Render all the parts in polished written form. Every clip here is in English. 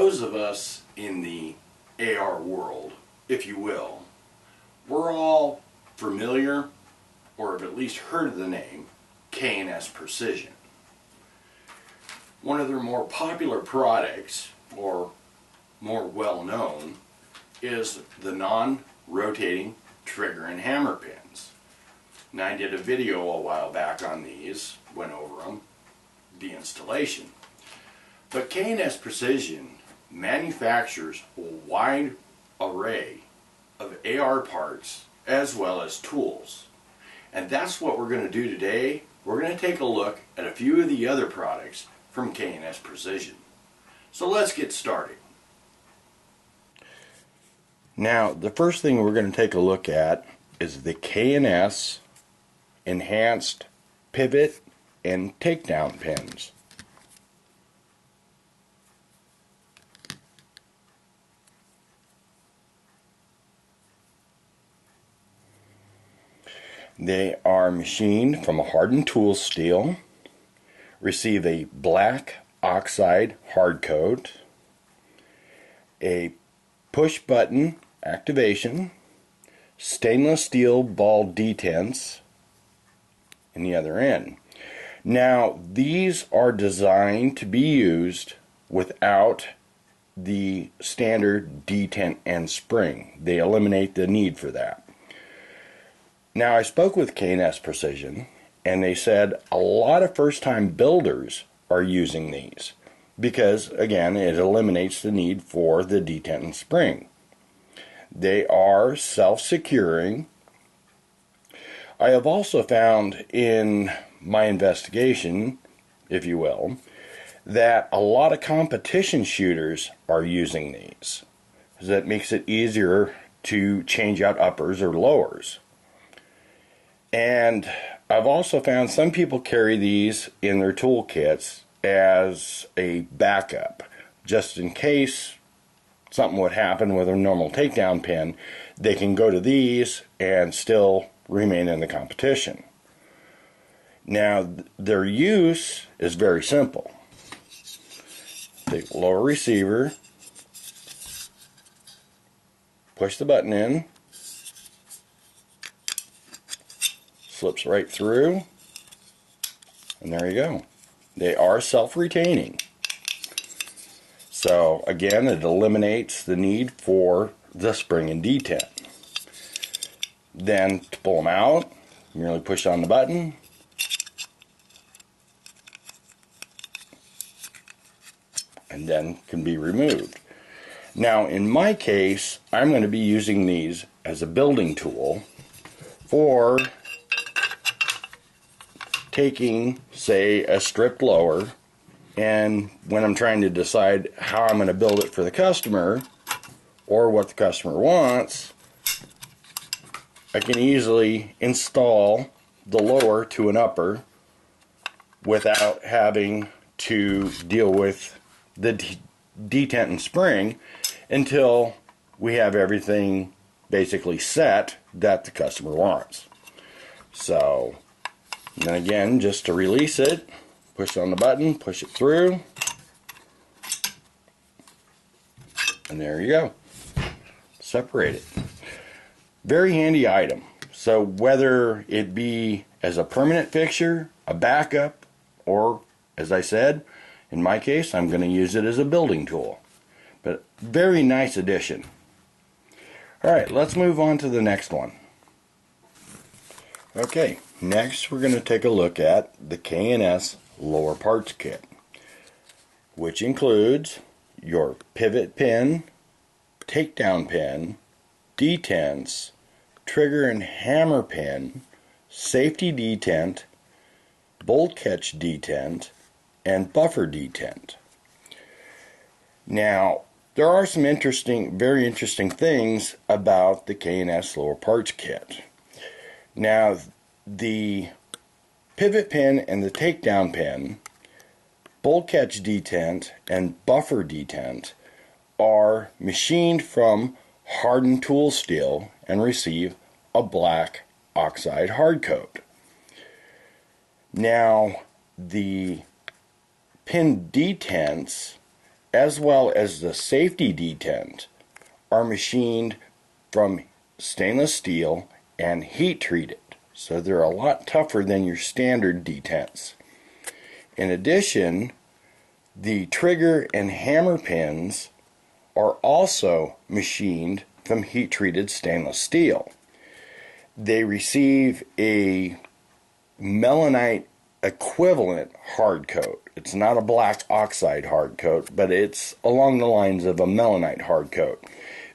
those of us in the AR world, if you will, we're all familiar or have at least heard of the name KNS Precision. One of their more popular products, or more well known, is the non-rotating trigger and hammer pins. Now, I did a video a while back on these, went over them, the installation. But KNS Precision manufactures a wide array of AR parts as well as tools. And that's what we're going to do today. We're going to take a look at a few of the other products from KNS Precision. So let's get started. Now, the first thing we're going to take a look at is the KNS Enhanced Pivot and Takedown pins. They are machined from a hardened tool steel, receive a black oxide hard coat, a push button activation, stainless steel ball detents in the other end. Now, these are designed to be used without the standard detent and spring. They eliminate the need for that. Now, I spoke with KNS Precision, and they said a lot of first-time builders are using these because, again, it eliminates the need for the detent and spring. They are self-securing. I have also found in my investigation, if you will, that a lot of competition shooters are using these. That makes it easier to change out uppers or lowers. And I've also found some people carry these in their toolkits as a backup, just in case something would happen with a normal takedown pin. They can go to these and still remain in the competition. Now, their use is very simple. Take the lower receiver, push the button in, slips right through, and there you go. They are self-retaining. So again, it eliminates the need for the spring and detent. Then to pull them out, merely push on the button, and then can be removed. Now, in my case, I'm going to be using these as a building tool for taking, say, a stripped lower, and when I'm trying to decide how I'm going to build it for the customer or what the customer wants, I can easily install the lower to an upper without having to deal with the detent and spring until we have everything basically set that the customer wants. So, and then again, just to release it, push on the button, push it through, and there you go. Separate it. Very handy item. So whether it be as a permanent fixture, a backup, or, as I said, in my case, I'm going to use it as a building tool. But very nice addition. Alright, let's move on to the next one. Okay, next we're going to take a look at the KNS Lower Parts Kit, which includes your pivot pin, takedown pin, detents, trigger and hammer pin, safety detent, bolt catch detent, and buffer detent. Now, there are some very interesting things about the KNS Lower Parts Kit. Now, the pivot pin and the takedown pin, bolt catch detent, and buffer detent are machined from hardened tool steel and receive a black oxide hard coat. Now, the pin detents as well as the safety detent, are machined from stainless steel and heat treated. So they're a lot tougher than your standard detents. In addition, the trigger and hammer pins are also machined from heat treated stainless steel. They receive a melanite equivalent hard coat. It's not a black oxide hard coat, but it's along the lines of a melanite hard coat.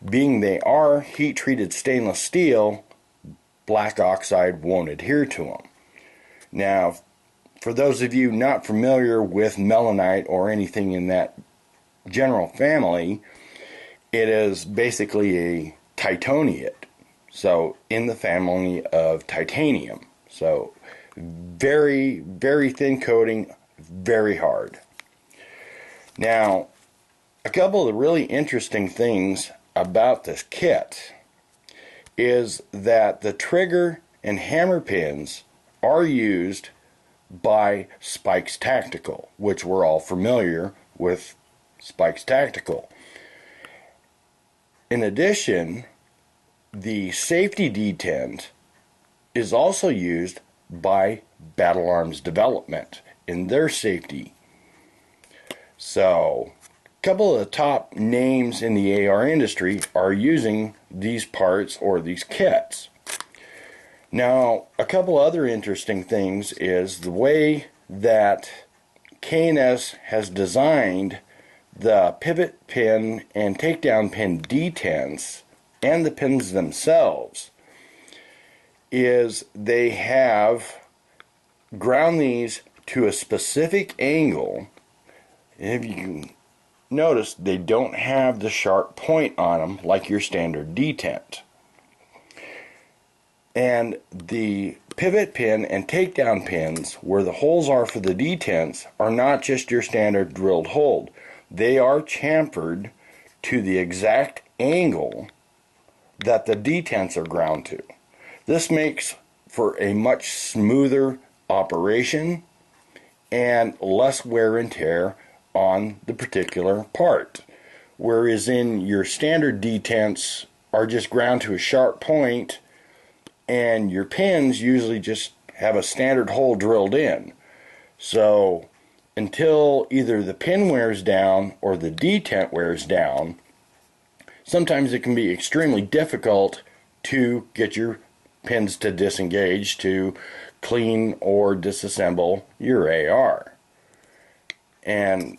Being they are heat treated stainless steel, black oxide won't adhere to them. Now, for those of you not familiar with melanite or anything in that general family, it is basically a titaniate, so in the family of titanium. So very, very thin coating, very hard. Now, a couple of the really interesting things about this kit is that the trigger and hammer pins are used by Spikes Tactical, which we're all familiar with Spikes Tactical. In addition, the safety detent is also used by Battle Arms Development in their safety. So, a couple of the top names in the AR industry are using these parts or these kits. Now, a couple other interesting things is the way that KNS has designed the pivot pin and takedown pin detents and the pins themselves is they have ground these to a specific angle. And if you can notice, they don't have the sharp point on them like your standard detent. And the pivot pin and takedown pins, where the holes are for the detents, are not just your standard drilled hole. They are chamfered to the exact angle that the detents are ground to. This makes for a much smoother operation and less wear and tear on the particular part. Whereas in your standard detents are just ground to a sharp point, and your pins usually just have a standard hole drilled in. So until either the pin wears down or the detent wears down, sometimes it can be extremely difficult to get your pins to disengage, to clean or disassemble your AR. And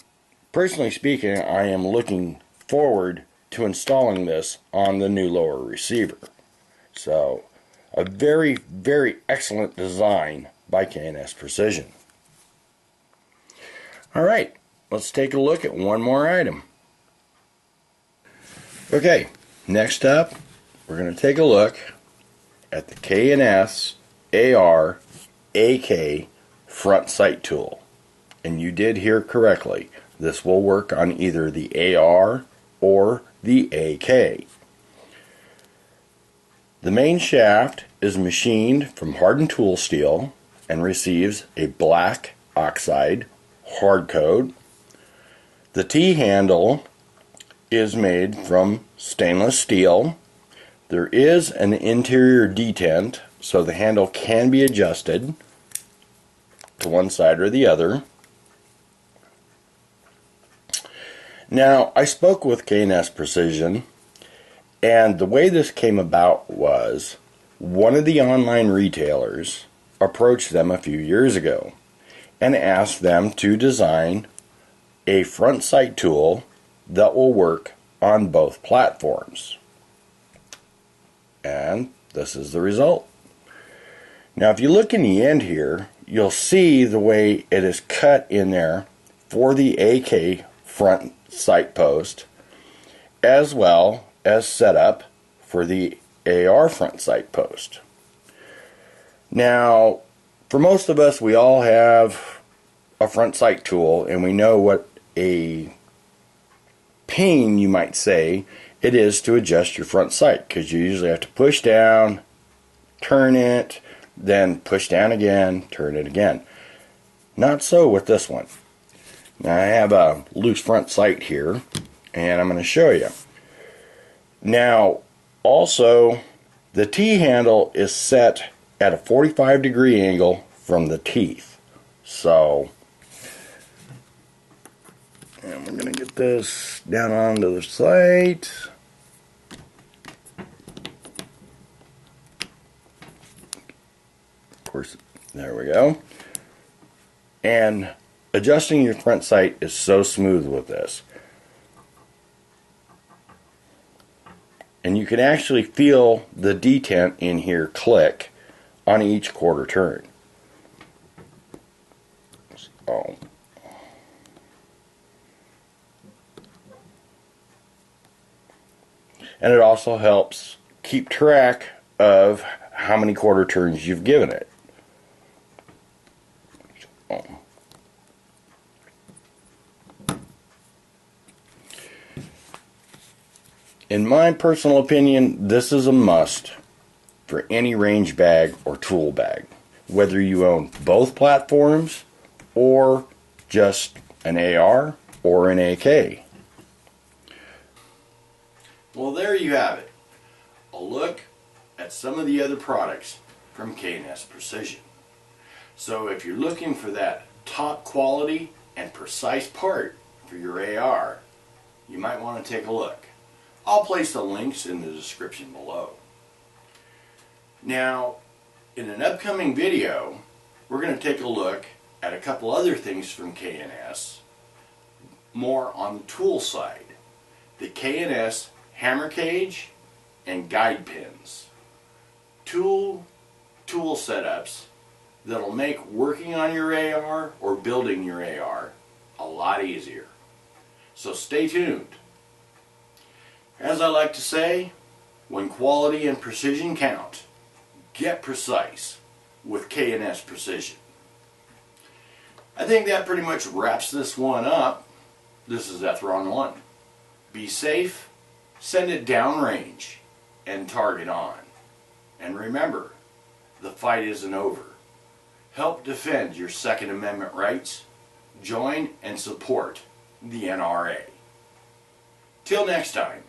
personally speaking, I am looking forward to installing this on the new lower receiver. So, a very, very excellent design by KNS Precision. Alright, let's take a look at one more item. Okay, next up, we're going to take a look at the KNS AR AK front sight tool. And you did hear correctly. This will work on either the AR or the AK. The main shaft is machined from hardened tool steel and receives a black oxide hard coat. The T-handle is made from stainless steel. There is an interior detent, so the handle can be adjusted to one side or the other. Now, I spoke with KNS Precision, and the way this came about was one of the online retailers approached them a few years ago and asked them to design a front sight tool that will work on both platforms. And this is the result. Now, if you look in the end here, you'll see the way it is cut in there for the AK front sight post, as well as set up for the AR front sight post. Now, for most of us, we all have a front sight tool, and we know what a pain, you might say, it is to adjust your front sight, because you usually have to push down, turn it, then push down again, turn it again. Not so with this one. Now I have a loose front sight here, and I'm going to show you. Now, also, the T-handle is set at a 45-degree angle from the teeth. So, and we're going to get this down onto the sight. Of course, there we go. And adjusting your front sight is so smooth with this. And you can actually feel the detent in here click on each quarter turn. So, and it also helps keep track of how many quarter turns you've given it. So, in my personal opinion, this is a must for any range bag or tool bag, whether you own both platforms or just an AR or an AK. Well, there you have it. A look at some of the other products from KNS Precision. So if you're looking for that top quality and precise part for your AR, you might want to take a look. I'll place the links in the description below. Now, in an upcoming video, we're going to take a look at a couple other things from KNS, more on the tool side. The KNS hammer cage and guide pins. Tool setups that'll make working on your AR or building your AR a lot easier. So stay tuned. As I like to say, when quality and precision count, get precise with KNS Precision. I think that pretty much wraps this one up. This is Ethron 1. Be safe, send it downrange, and target on. And remember, the fight isn't over. Help defend your Second Amendment rights. Join and support the NRA. Till next time.